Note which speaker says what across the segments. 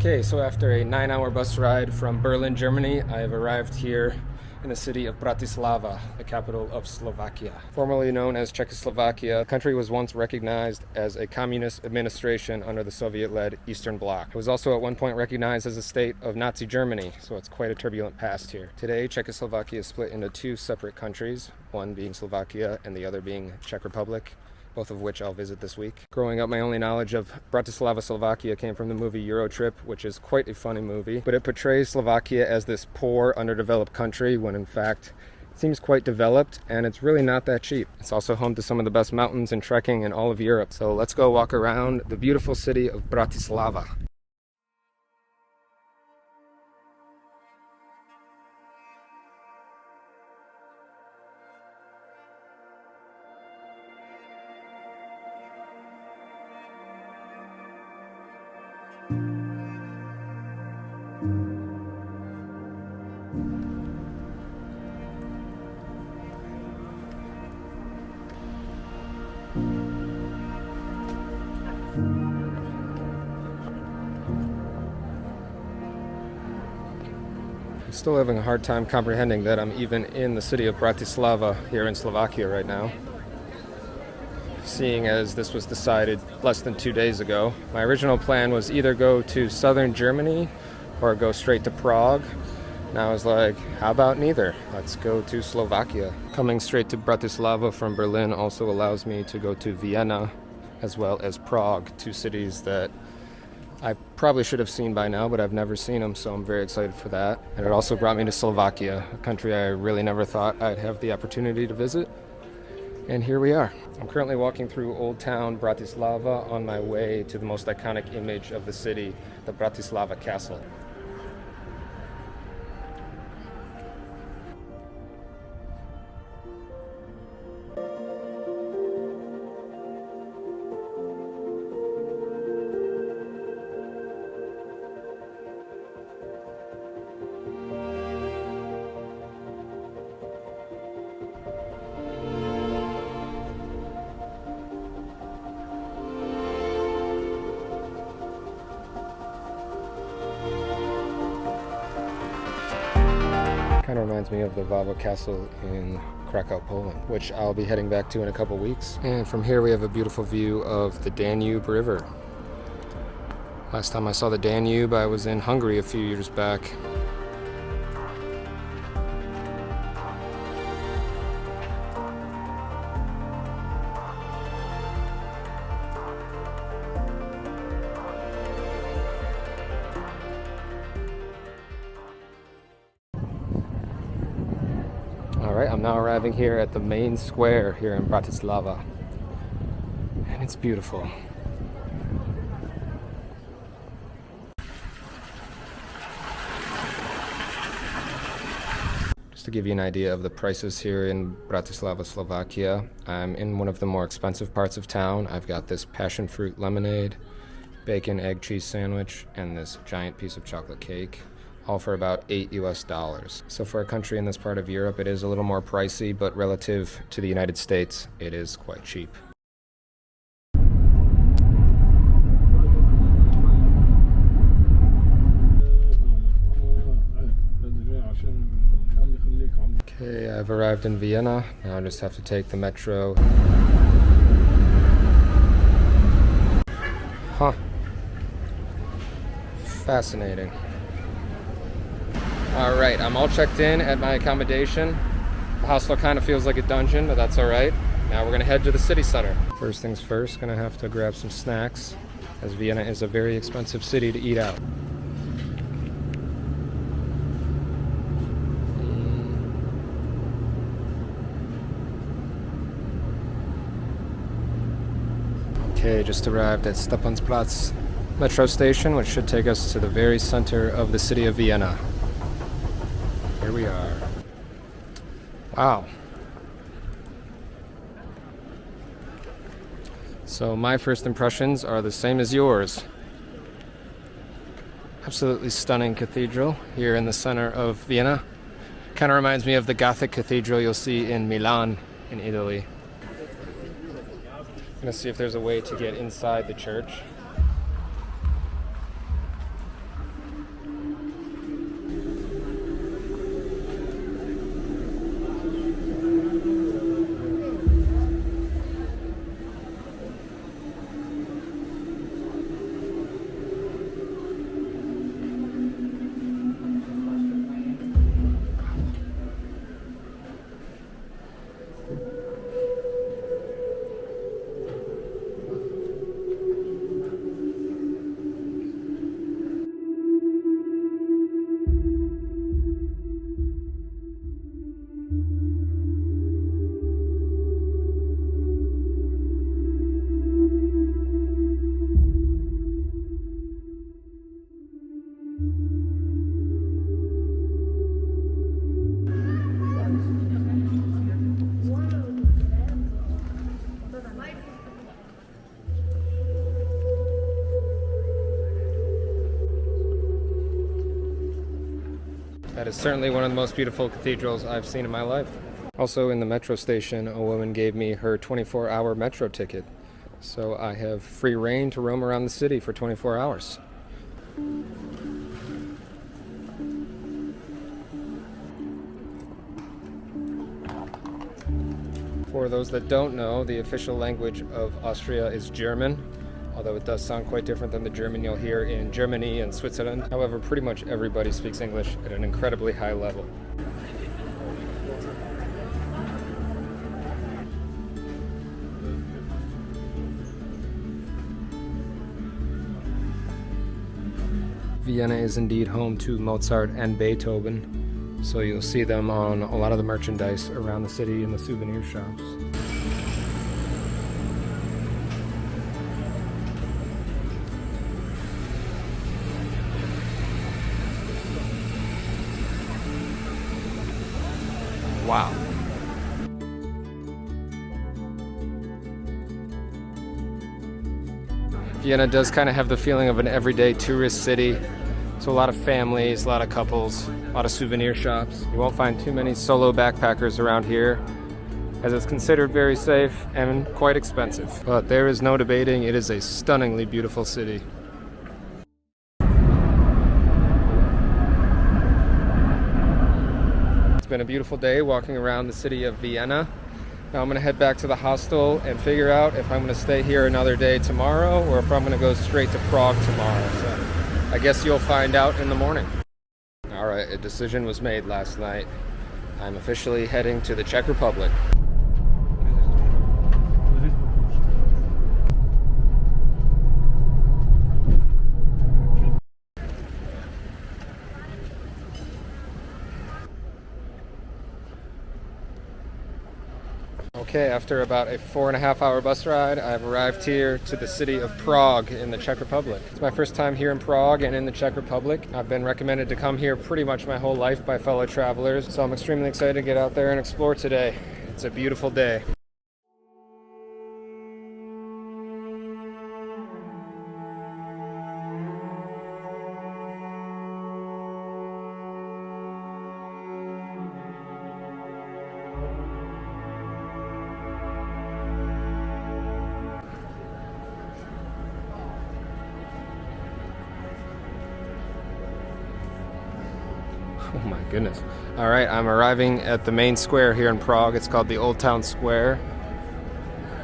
Speaker 1: Okay, so after a 9-hour bus ride from Berlin, Germany, I have arrived here in the city of Bratislava, the capital of Slovakia. Formerly known as Czechoslovakia, the country was once recognized as a communist administration under the Soviet-led Eastern Bloc. It was also at one point recognized as a state of Nazi Germany, so it's quite a turbulent past here. Today, Czechoslovakia is split into two separate countries, one being Slovakia and the other being Czech Republic, both of which I'll visit this week. Growing up, my only knowledge of Bratislava, Slovakia came from the movie Euro Trip, which is quite a funny movie, but it portrays Slovakia as this poor, underdeveloped country when in fact it seems quite developed and it's really not that cheap. It's also home to some of the best mountains and trekking in all of Europe. So let's go walk around the beautiful city of Bratislava. I'm still having a hard time comprehending that I'm even in the city of Bratislava here in Slovakia right now, seeing as this was decided less than 2 days ago. My original plan was either go to southern Germany or go straight to Prague. And I was like, how about neither? Let's go to Slovakia. Coming straight to Bratislava from Berlin also allows me to go to Vienna as well as Prague, two cities that I probably should have seen by now, but I've never seen them, so I'm very excited for that. And it also brought me to Slovakia, a country I really never thought I'd have the opportunity to visit. And here we are. I'm currently walking through Old Town Bratislava on my way to the most iconic image of the city, the Bratislava Castle. Kind of reminds me of the Castle in Krakow, Poland, which I'll be heading back to in a couple weeks. And from here we have a beautiful view of the Danube River. Last time I saw the Danube, I was in Hungary a few years back. Alright, I'm now arriving here at the main square here in Bratislava. And it's beautiful. Just to give you an idea of the prices here in Bratislava, Slovakia, I'm in one of the more expensive parts of town. I've got this passion fruit lemonade, bacon, egg, cheese sandwich, and this giant piece of chocolate cake. All for about $8 US. So for a country in this part of Europe, it is a little more pricey, but relative to the United States, it is quite cheap. Okay, I've arrived in Vienna. Now I just have to take the metro. Huh. Fascinating. Alright, I'm all checked in at my accommodation. The hostel kind of feels like a dungeon, but that's alright. Now we're going to head to the city center. First things first, going to have to grab some snacks, as Vienna is a very expensive city to eat out. Okay, just arrived at Stephansplatz metro station, which should take us to the very center of the city of Vienna. Here we are. Wow. So my first impressions are the same as yours. Absolutely stunning cathedral here in the center of Vienna. Kind of reminds me of the Gothic cathedral you'll see in Milan in Italy. I'm gonna see if there's a way to get inside the church. is certainly one of the most beautiful cathedrals I've seen in my life. Also in the metro station, a woman gave me her 24-hour metro ticket. So I have free reign to roam around the city for 24 hours. For those that don't know, the official language of Austria is German, although it does sound quite different than the German you'll hear in Germany and Switzerland. However, pretty much everybody speaks English at an incredibly high level. Vienna is indeed home to Mozart and Beethoven, so you'll see them on a lot of the merchandise around the city in the souvenir shops. Wow. Vienna does kind of have the feeling of an everyday tourist city. So a lot of families, a lot of couples, a lot of souvenir shops. You won't find too many solo backpackers around here, as it's considered very safe and quite expensive. But there is no debating, it is a stunningly beautiful city. It's been a beautiful day walking around the city of Vienna. Now I'm going to head back to the hostel and figure out if I'm going to stay here another day tomorrow or if I'm going to go straight to Prague tomorrow. So I guess you'll find out in the morning. All right, a decision was made last night. I'm officially heading to the Czech Republic. Okay, after about a 4.5-hour bus ride, I've arrived here to the city of Prague in the Czech Republic. It's my first time here in Prague and in the Czech Republic. I've been recommended to come here pretty much my whole life by fellow travelers, so I'm extremely excited to get out there and explore today. It's a beautiful day. Oh my goodness. All right, I'm arriving at the main square here in Prague. It's called the Old Town Square.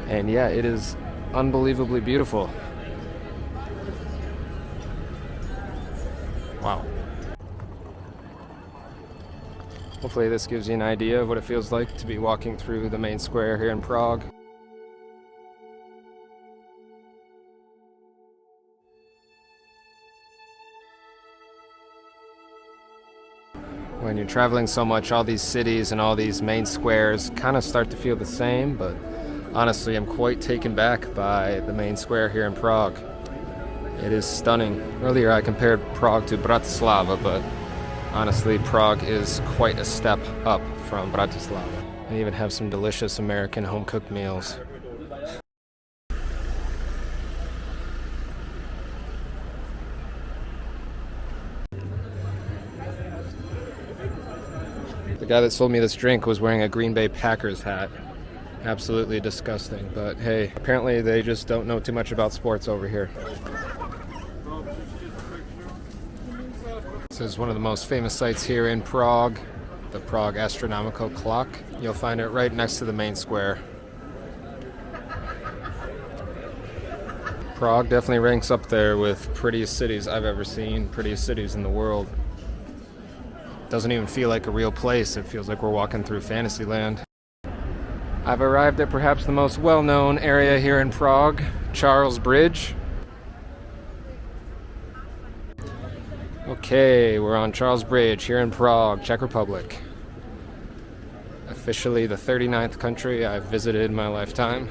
Speaker 1: And yeah, it is unbelievably beautiful. Wow. Hopefully this gives you an idea of what it feels like to be walking through the main square here in Prague. When you're traveling so much, all these cities and all these main squares kind of start to feel the same, but honestly, I'm quite taken back by the main square here in Prague. It is stunning. Earlier I compared Prague to Bratislava, but honestly, Prague is quite a step up from Bratislava. They even have some delicious American home-cooked meals. The guy that sold me this drink was wearing a Green Bay Packers hat. Absolutely disgusting, but hey, apparently they just don't know too much about sports over here. This is one of the most famous sites here in Prague, the Prague Astronomical Clock. You'll find it right next to the main square. Prague definitely ranks up there with prettiest cities I've ever seen, prettiest cities in the world. Doesn't even feel like a real place. It feels like we're walking through Fantasyland. I've arrived at perhaps the most well-known area here in Prague, Charles Bridge. Okay, we're on Charles Bridge here in Prague, Czech Republic. Officially the 39th country I've visited in my lifetime.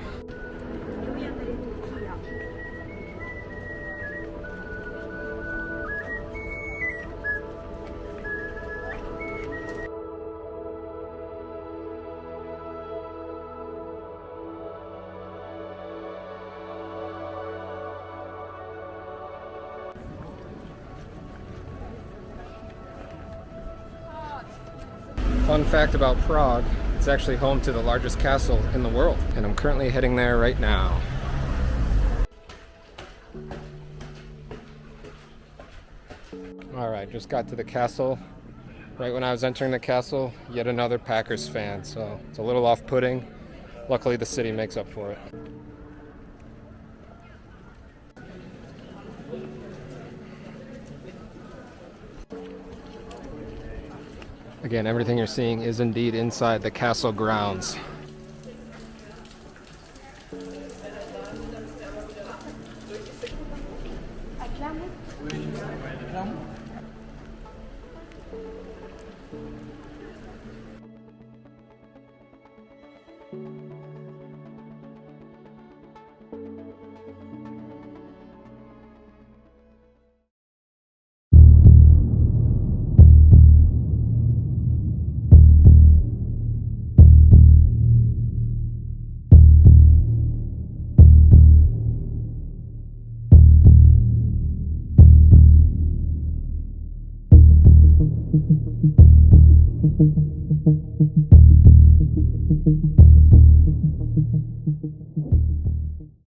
Speaker 1: Fun fact about Prague, it's actually home to the largest castle in the world, and I'm currently heading there right now. Alright, just got to the castle. Right when I was entering the castle, yet another Packers fan, so it's a little off-putting. Luckily the city makes up for it. Again, everything you're seeing is indeed inside the castle grounds.